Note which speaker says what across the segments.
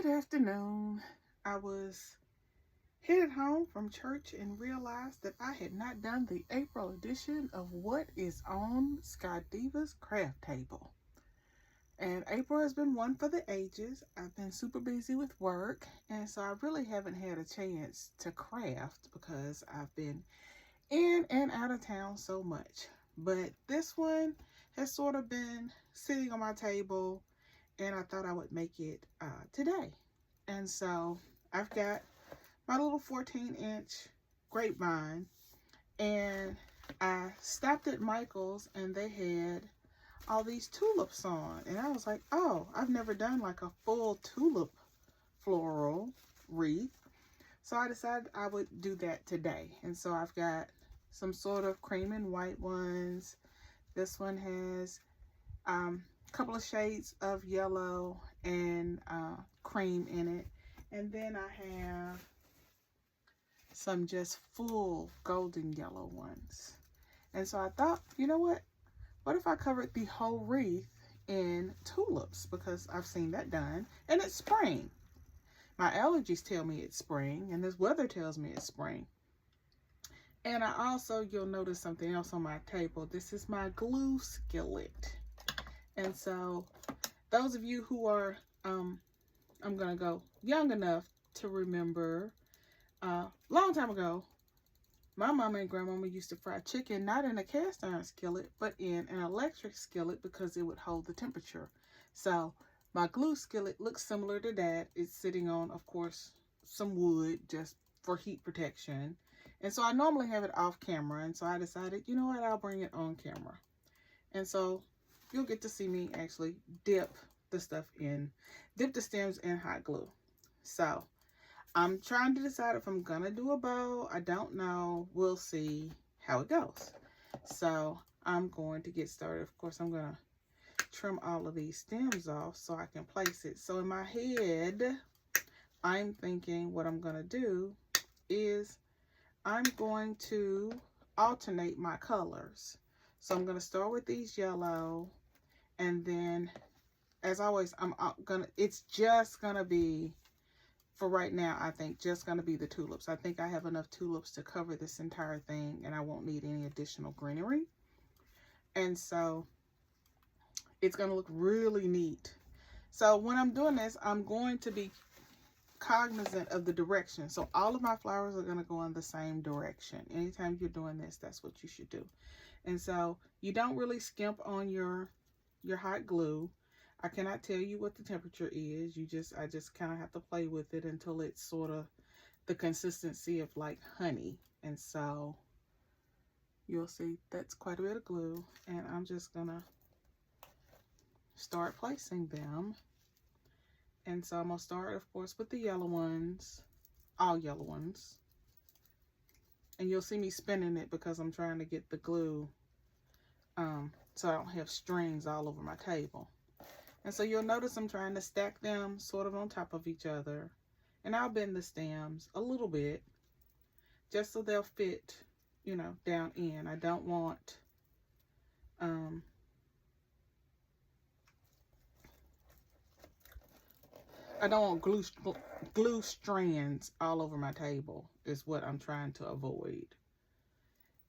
Speaker 1: Good afternoon. I was headed home from church and realized that I had not done the April edition of What is on Sky Diva's craft table. And April has been one for the ages. I've been super busy with work, and so I really haven't had a chance to craft because I've been in and out of town so much. But this one has sort of been sitting on my table, and I thought I would make it today. And so I've got my little 14-inch grapevine, and I stopped at Michael's and they had all these tulips on. And I was like, oh, I've never done like a full tulip floral wreath. So I decided I would do that today. And so I've got some sort of cream and white ones. This one has a couple of shades of yellow and cream in it. And then I have some just full golden yellow ones. And so I thought, you know what if I covered the whole wreath in tulips, because I've seen that done, and it's spring. My allergies tell me it's spring, and this weather tells me it's spring. And I also, you'll notice something else on my table. This is my glue skillet. And so those of you who are, I'm gonna go young enough to remember, long time ago, my mama and grandmama used to fry chicken, not in a cast iron skillet, but in an electric skillet because it would hold the temperature. So my glue skillet looks similar to that. It's sitting on, of course, some wood just for heat protection. And so I normally have it off camera. And so I decided, you know what, I'll bring it on camera. And so you'll get to see me actually dip the stems in hot glue. So I'm trying to decide if I'm gonna do a bow. I don't know. We'll see how it goes. So I'm going to get started. Of course, I'm gonna trim all of these stems off so I can place it. So in my head, I'm thinking what I'm gonna do is I'm going to alternate my colors. So I'm gonna start with these yellow, and then as always, it's just gonna be, for right now, I think just going to be the tulips. I think I have enough tulips to cover this entire thing, and I won't need any additional greenery. And so it's going to look really neat. So when I'm doing this, I'm going to be cognizant of the direction. So all of my flowers are going to go in the same direction. Anytime you're doing this, that's what you should do. And so you don't really skimp on your hot glue. I cannot tell you what the temperature is. I just kind of have to play with it until it's sort of the consistency of like honey. And so you'll see that's quite a bit of glue. And I'm just gonna start placing them. And so I'm gonna start, of course, with the yellow ones, all yellow ones. And you'll see me spinning it because I'm trying to get the glue so I don't have strings all over my table. And so you'll notice I'm trying to stack them sort of on top of each other. And I'll bend the stems a little bit just so they'll fit, you know, down in. I don't want, glue strands all over my table is what I'm trying to avoid.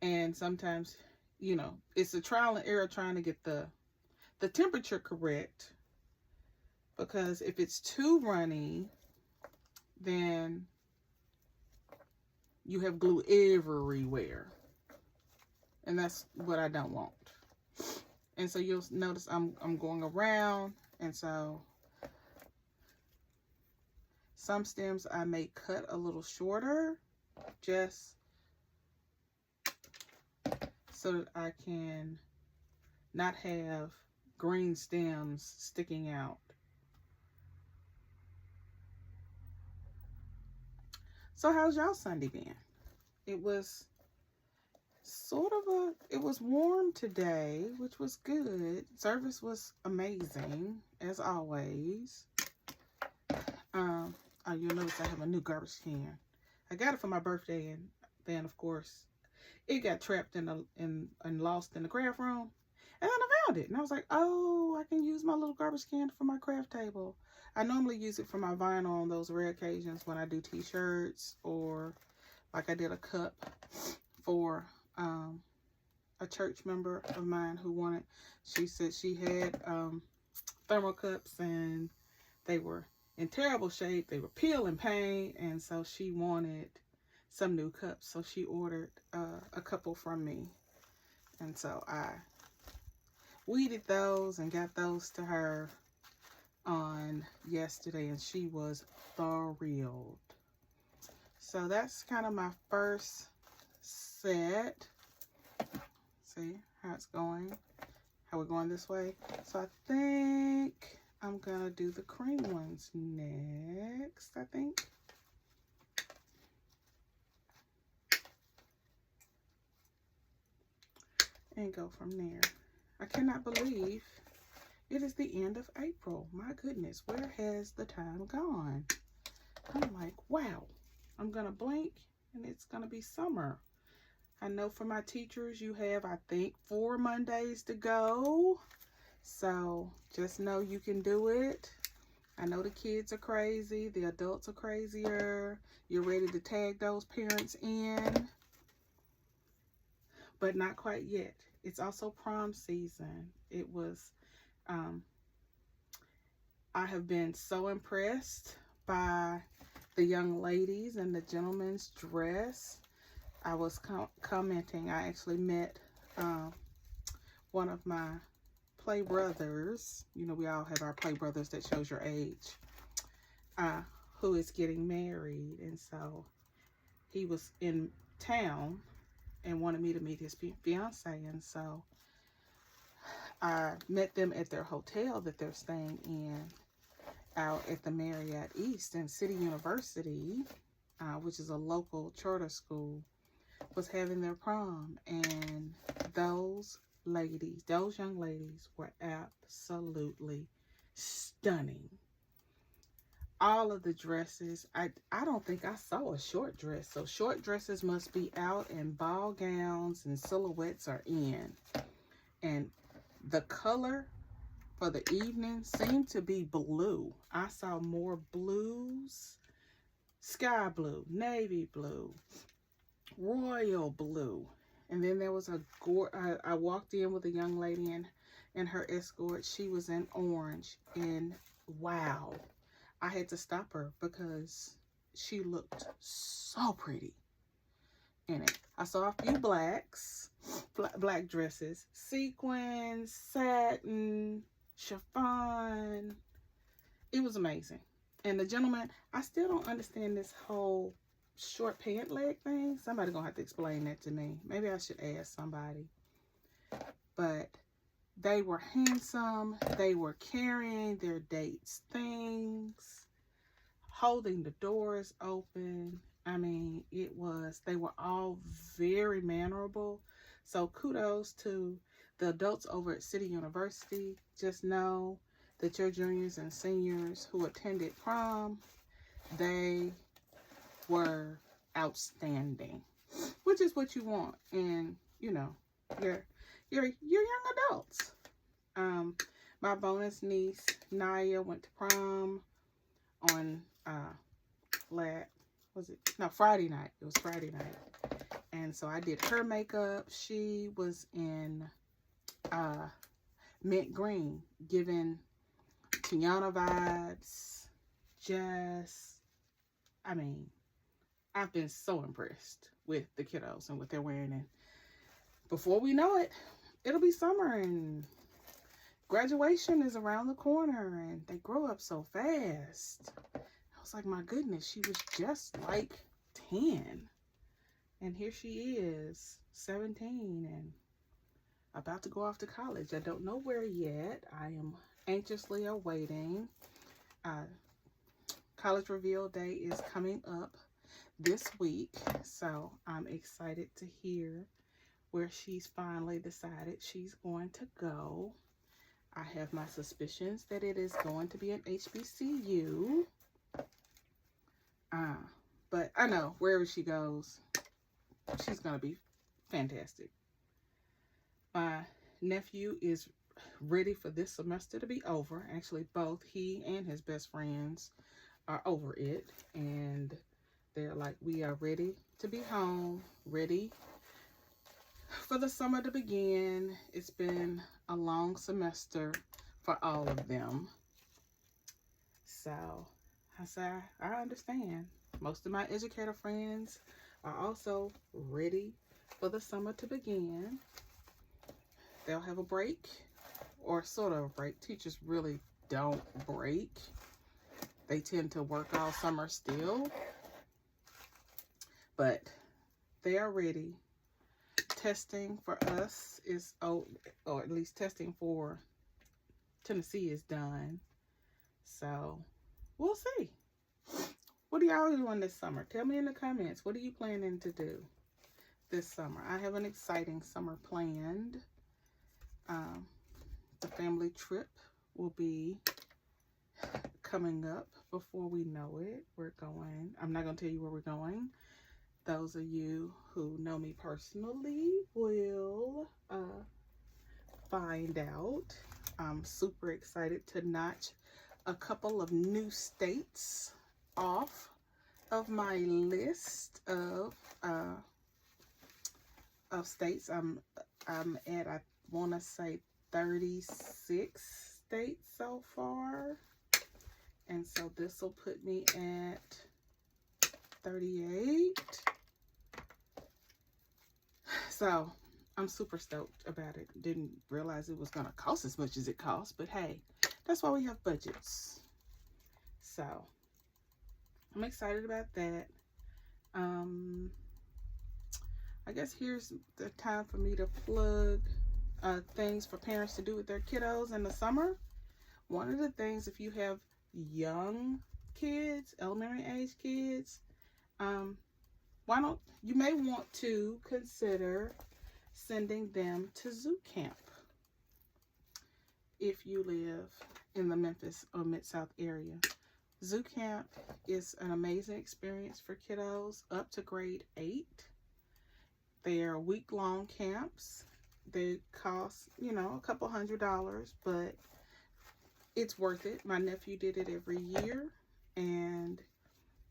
Speaker 1: And sometimes, you know, it's a trial and error trying to get the temperature correct. Because if it's too runny, then you have glue everywhere. And that's what I don't want. And so you'll notice I'm going around. And so some stems I may cut a little shorter, just so that I can not have green stems sticking out. So how's y'all Sunday been? It was it was warm today, which was good. Service was amazing, as always. Oh, you'll notice I have a new garbage can. I got it for my birthday, and then of course it got trapped and lost in the craft room. And then found it. And I was like, oh, I can use my little garbage can for my craft table. I normally use it for my vinyl on those rare occasions when I do t-shirts, or like I did a cup for a church member of mine who wanted, she said she had thermal cups and they were in terrible shape. They were peel and paint, and so she wanted some new cups. So she ordered a couple from me. And so I weeded those and got those to her on yesterday, and she was thrilled. So that's kind of my first set. See how it's going, how we're going this way. So I think I'm gonna do the cream ones next, I think. And go from there. I cannot believe it is the end of April. My goodness, where has the time gone? I'm like, wow, I'm gonna blink and it's gonna be summer. I know for my teachers, you have, I think, 4 Mondays to go. So just know you can do it. I know the kids are crazy. The adults are crazier. You're ready to tag those parents in. But not quite yet. It's also prom season. It was, I have been so impressed by the young ladies and the gentleman's dress. I was commenting, I actually met one of my play brothers. You know, we all have our play brothers that shows your age, who is getting married. And so he was in town and wanted me to meet his fiance. And so I met them at their hotel that they're staying in out at the Marriott East. And City University, which is a local charter school, was having their prom, and those ladies, those young ladies, were absolutely stunning. All of the dresses, I don't think I saw a short dress. So short dresses must be out, and ball gowns and silhouettes are in. And the color for the evening seemed to be blue. I saw more blues, sky blue, navy blue, royal blue. And then there was I walked in with a young lady and her escort. She was in orange, and wow, I had to stop her because she looked so pretty in it. I saw a few black dresses, sequins, satin, chiffon. It was amazing. And the gentleman, I still don't understand this whole short pant leg thing. Somebody gonna have to explain that to me. Maybe I should ask somebody. But they were handsome. They were carrying their dates' things, holding the doors open. I mean, they were all very mannerable. So kudos to the adults over at City University. Just know that your juniors and seniors who attended prom, they were outstanding, which is what you want. And you know, you're young adults. My bonus niece Naya went to prom on Friday night. It was Friday night, and so I did her makeup. She was in mint green, giving Tiana vibes. I mean, I've been so impressed with the kiddos and what they're wearing. And before we know it, it'll be summer and graduation is around the corner, and they grow up so fast. I was like, my goodness, she was just like 10. And here she is, 17 and about to go off to college. I don't know where yet. I am anxiously awaiting. College reveal day is coming up this week, so I'm excited to hear where she's finally decided she's going to go. I have my suspicions that it is going to be an HBCU. But I know wherever she goes, she's going to be fantastic. My nephew is ready for this semester to be over. Actually, both he and his best friends are over it, and they're like, we are ready to be home, ready for the summer to begin. It's been a long semester for all of them. So I say, I understand. Most of my educator friends are also ready for the summer to begin. They'll have a break, or sort of a break. Teachers really don't break. They tend to work all summer still. But they are ready. Testing for us is, or at least testing for Tennessee is done. So we'll see. What are y'all doing this summer? Tell me in the comments. What are you planning to do this summer? I have an exciting summer planned. The family trip will be coming up before we know it. We're going. I'm not going to tell you where we're going. Those of you who know me personally will find out. I'm super excited to notch a couple of new states off of my list of states. I'm at, I want to say, 36 states so far, and so this will put me at 38. So I'm super stoked about it. Didn't realize it was going to cost as much as it costs, but hey, that's why we have budgets. So I'm excited about that. I guess here's the time for me to plug things for parents to do with their kiddos in the summer. One of the things, if you have young kids, elementary age kids, you may want to consider sending them to zoo camp if you live in the Memphis or Mid-South area. Zoo camp is an amazing experience for kiddos up to grade 8. They are week-long camps. They cost, a couple $100s, but it's worth it. My nephew did it every year, and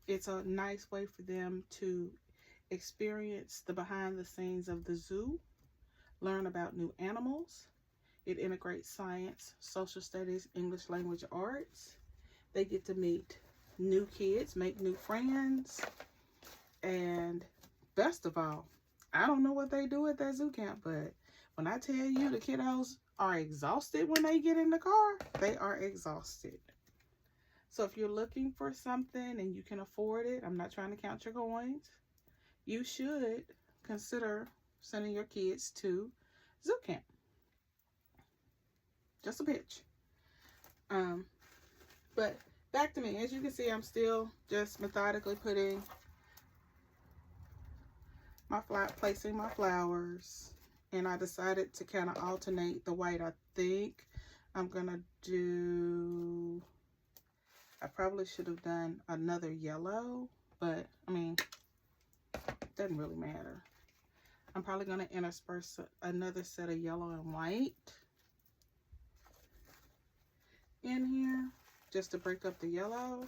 Speaker 1: it's a nice way for them to experience the behind the scenes of the zoo, learn about new animals. It integrates science, social studies, English language arts. They get to meet new kids, make new friends, and best of all, I don't know what they do at that zoo camp, but when I tell you the kiddos are exhausted when they get in the car, they are exhausted. So if you're looking for something and you can afford it, I'm not trying to count your coins, you should consider sending your kids to zoo camp. Just a pitch. But back to me. As you can see, I'm still just methodically putting placing my flowers, and I decided to kind of alternate the white. I think I'm gonna do, I probably should have done another yellow, but I mean, it doesn't really matter. I'm probably gonna intersperse another set of yellow and white in here just to break up the yellow.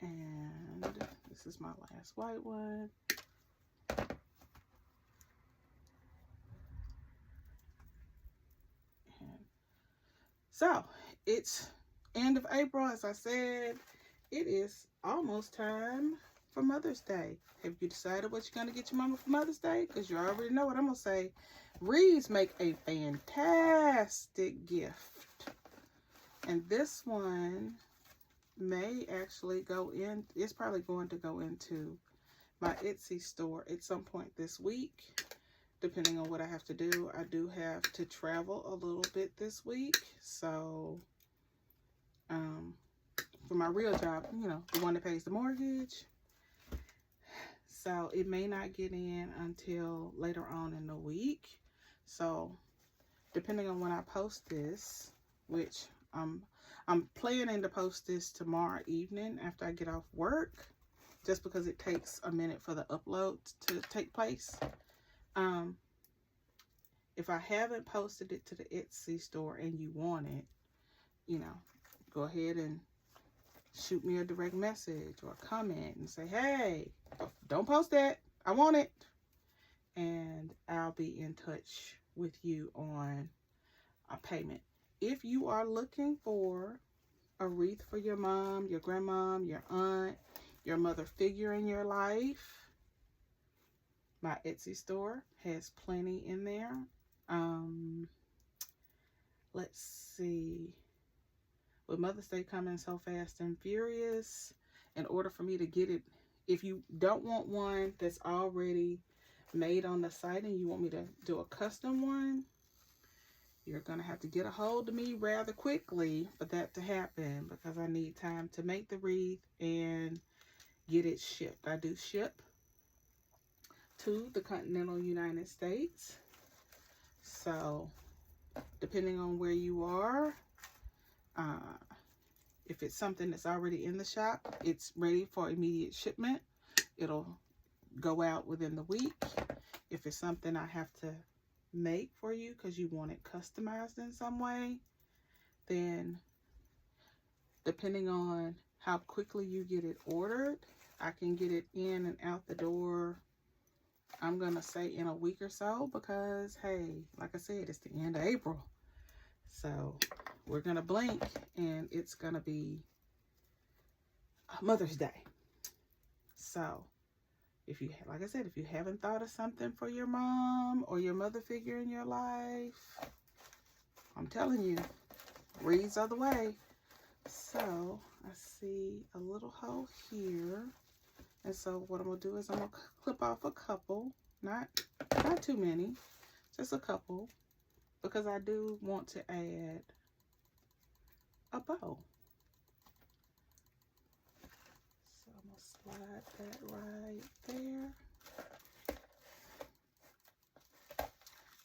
Speaker 1: And this is my last white one. And so it's end of April, as I said. It is almost time for Mother's Day. Have you decided what you're going to get your mama for Mother's Day? Because you already know what I'm going to say. Wreaths make a fantastic gift. And this one may actually go in, it's probably going to go into my Etsy store at some point this week, depending on what I have to do. I do have to travel a little bit this week, so for my real job, the one that pays the mortgage, so it may not get in until later on in the week. So depending on when I post this, which I'm planning to post this tomorrow evening after I get off work, just because it takes a minute for the upload to take place. Um, if I haven't posted it to the Etsy store and you want it, you know, go ahead and shoot me a direct message or a comment and say, hey, don't post that. I want it. And I'll be in touch with you on a payment. If you are looking for a wreath for your mom, your grandmom, your aunt, your mother figure in your life, my Etsy store has plenty in there. Let's see. With Mother's Day coming so fast and furious, in order for me to get it, if you don't want one that's already made on the site and you want me to do a custom one, you're going to have to get a hold of me rather quickly for that to happen, because I need time to make the wreath and get it shipped. I do ship to the continental United States. So, depending on where you are, if it's something that's already in the shop, it's ready for immediate shipment. It'll go out within the week. If it's something I have to make for you because you want it customized in some way, then depending on how quickly you get it ordered, I can get it in and out the door, I'm going to say in a week or so, because, hey, like I said, it's the end of April. So we're going to blink and it's going to be Mother's Day. So if you, like I said, if you haven't thought of something for your mom or your mother figure in your life, I'm telling you, wreaths are the way. So I see a little hole here. And so what I'm going to do is I'm going to clip off a couple, not too many, just a couple, because I do want to add a bow. So I'm going to slide that right there.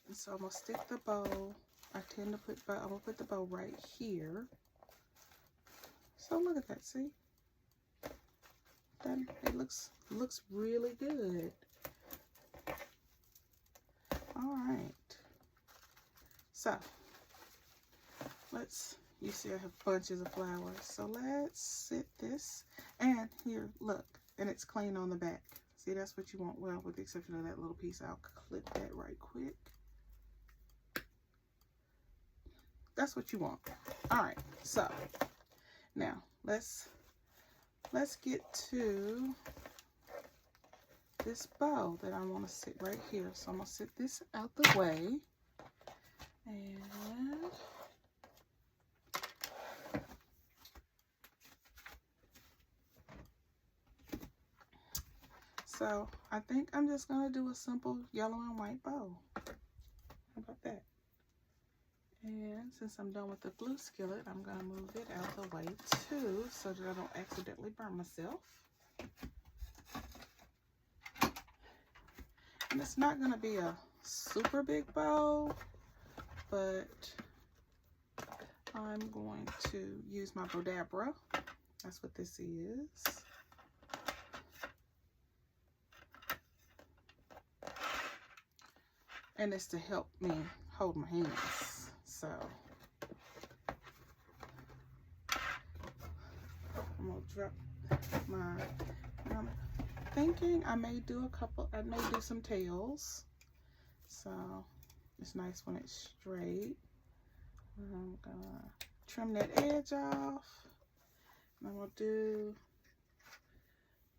Speaker 1: And so I'm going to stick the bow. I tend to put, I'm going to put the bow right here. So look at that, see? Then it looks really good. All right. So you see I have bunches of flowers. So let's sit this, and here, look, and it's clean on the back. See, that's what you want. Well, with the exception of that little piece, I'll clip that right quick. That's what you want. All right, so now let's get to this bow that I want to sit right here. So I'm going to sit this out the way. And so I think I'm just going to do a simple yellow and white bow. How about that? And since I'm done with the glue skillet, I'm going to move it out the way too, so that I don't accidentally burn myself. And it's not going to be a super big bow, but I'm going to use my Bodabra. That's what this is. And it's to help me hold my hands. So I'm going to drop my, I'm thinking I may do some tails. So it's nice when it's straight. I'm gonna trim that edge off. And I'm gonna do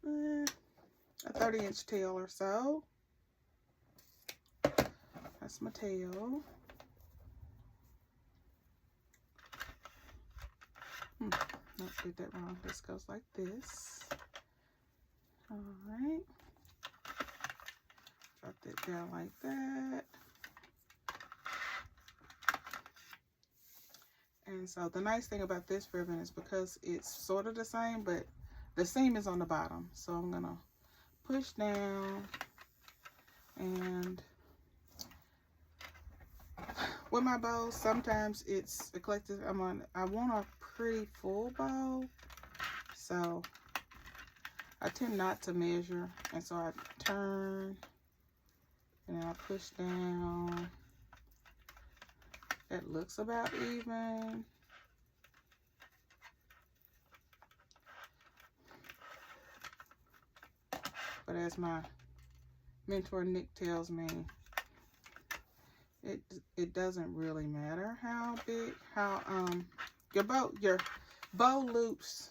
Speaker 1: a 30-inch tail or so. That's my tail. Nope, did that wrong. This goes like this. All right. Drop that down like that. And so the nice thing about this ribbon is because it's sort of the same, but the seam is on the bottom. So I'm gonna push down, and with my bows, sometimes it's eclectic. I want a pretty full bow, so I tend not to measure, and so I turn And then I push down. That looks about even. But as my mentor Nick tells me, it doesn't really matter how big, your bow loops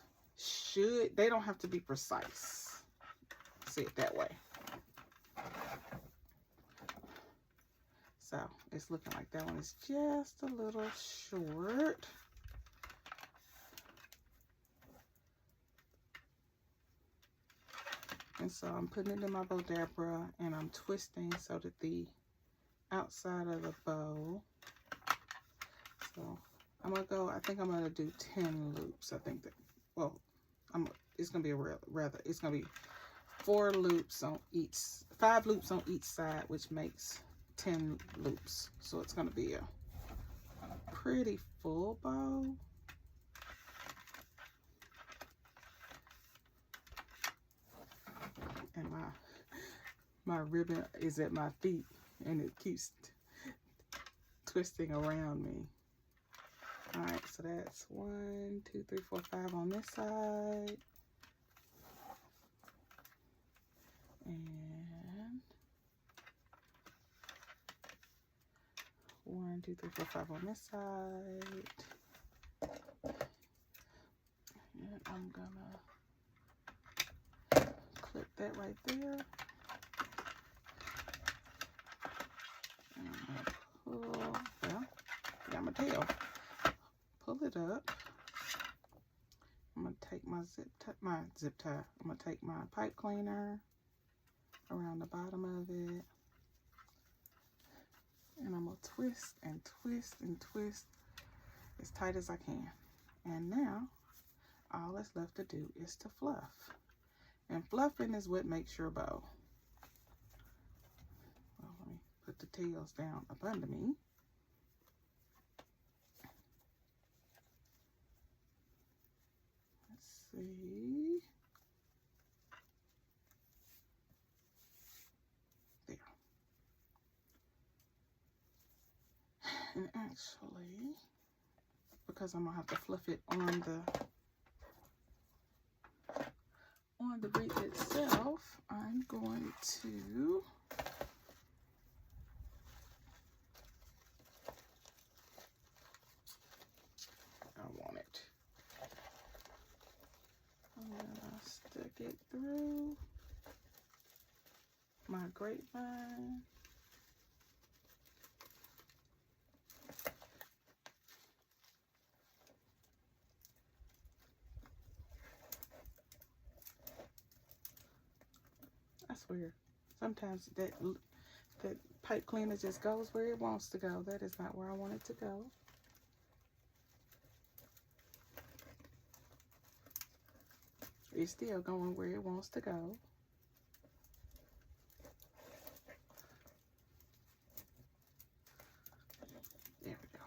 Speaker 1: they don't have to be precise. See it that way. So it's looking like that one is just a little short. And so I'm putting it in my Bodabra and I'm twisting so that the outside of the bow. So I'm gonna go, I think I'm gonna do 10 loops. I think that, well, it's gonna be it's gonna be 4 loops on each, 5 loops on each side, which makes 10 loops. So it's gonna be a pretty full bow. And my ribbon is at my feet and it keeps twisting around me. All right, so that's 1, 2, 3, 4, 5 on this side. And 1, 2, 3, 4, 5 on this side. And I'm gonna clip that right there. And I'm gonna pull, well, I got my tail. Pull it up. I'm gonna take my zip tie. I'm gonna take my pipe cleaner around the bottom of it. And I'm gonna twist and twist and twist as tight as I can. And now, all that's left to do is to fluff. And fluffing is what makes your bow. Well, let me put the tails down up under me. Let's see. There. And actually, because I'm gonna have to fluff it on the wreath itself, I'm going to I'm gonna stick it through my grapevine. I swear, sometimes that pipe cleaner just goes where it wants to go. That is not where I want it to go. It's still going where it wants to go. There we go.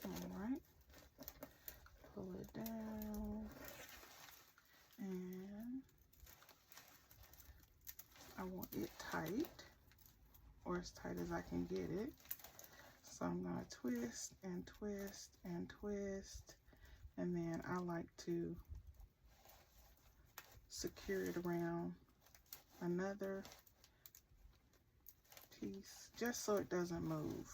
Speaker 1: All right. Pull it down. And I want it tight, or as tight as I can get it. So I'm going to twist and twist and twist, and then I like to secure it around another piece just so it doesn't move.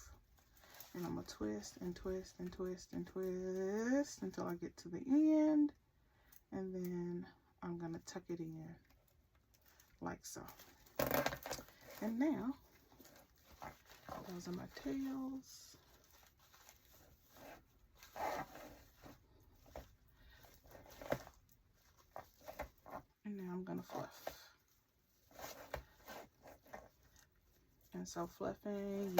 Speaker 1: And I'm going to twist and twist and twist and twist until I get to the end, and then I'm going to tuck it in like so. And now, those are my tails. And now I'm gonna fluff. And so fluffing,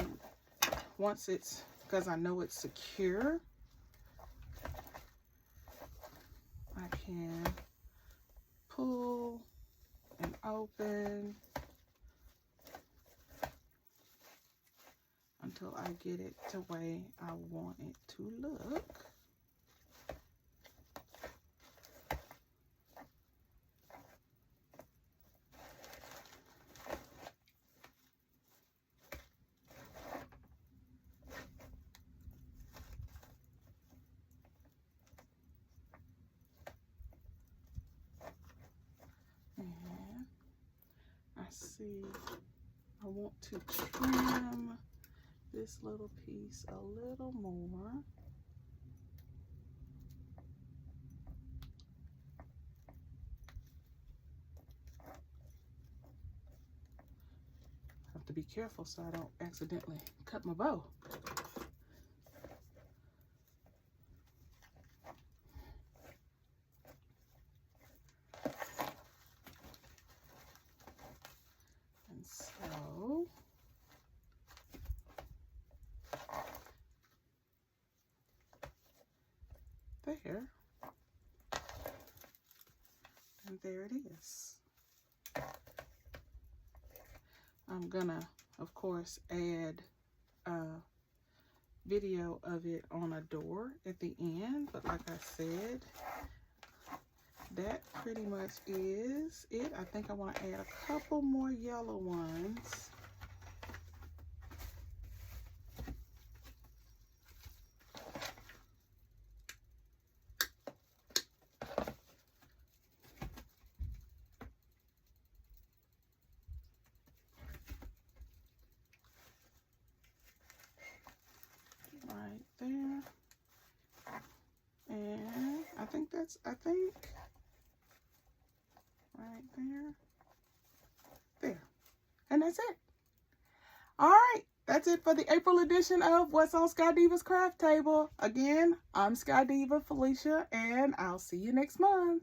Speaker 1: once it's, because I know it's secure, I can pull and open until I get it the way I want it to look. see, I want to trim this little piece a little more. Have to be careful so I don't accidentally cut my bow. So, there, and there it is. I'm gonna, of course, add a video of it on a door at the end, but like I said, that pretty much is it. I think I want to add a couple more yellow ones. Right there. And I think right there. There. And that's it. All right. That's it for the April edition of What's on Sky Diva's Craft Table. Again, I'm Sky Diva Felicia, and I'll see you next month.